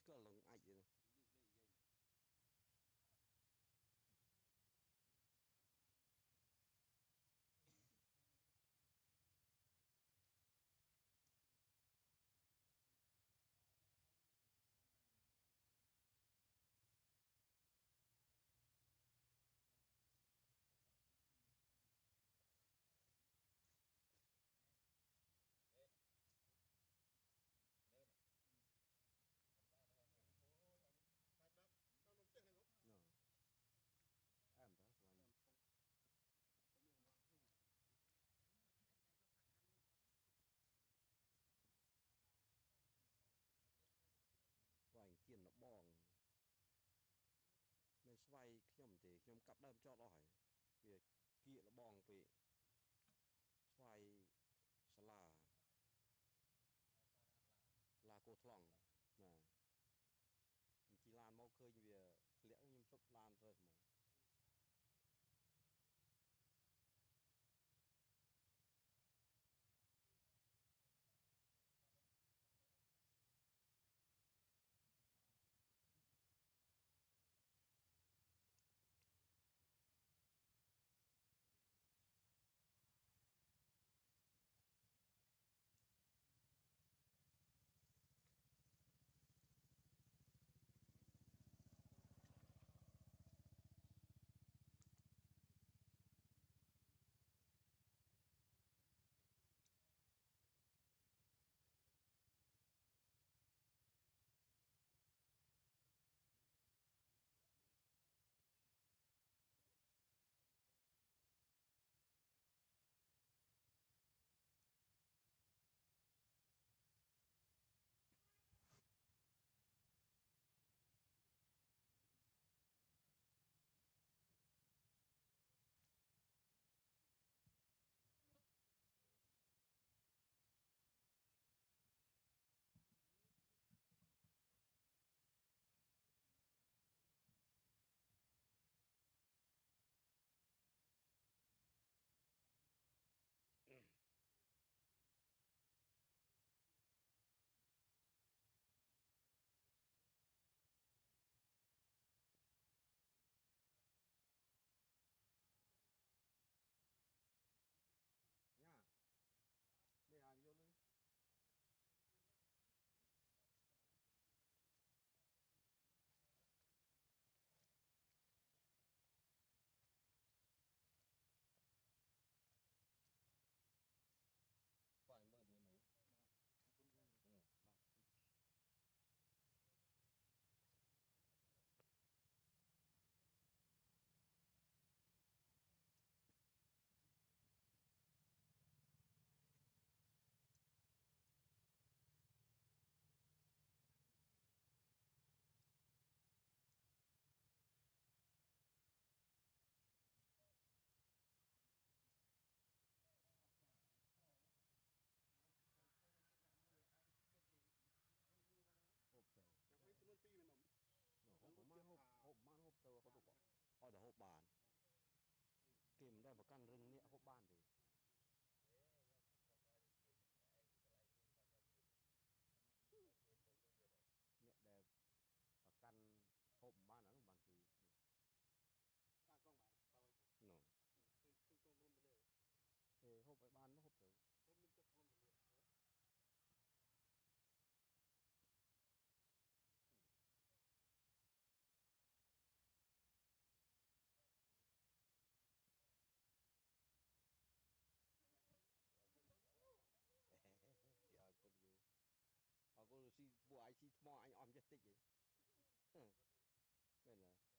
có lồng ảnh gì này no em đó là vài kiên nó bong nên xoay nhom thì nhom cặp đâm cho đòi việc kia nó bong về xoay là cột lỏng nè chỉ lan mau khơi như việc lẽ nhom chụp lan rồi mà nha đây là vô đi phải mơ đi mấy ba hộp tờ nó hộp man hộp tờ có đủ bỏ ở hộp bàn kìm đây một căn rừng nịa hộp bàn thì nịa đẹp và căn hộp bàn nó bàn kỳ nó thì hộp cái bàn nó hộp tờ ya con ghê họ có si bộ ai si mò anh om chết tích vậy bên là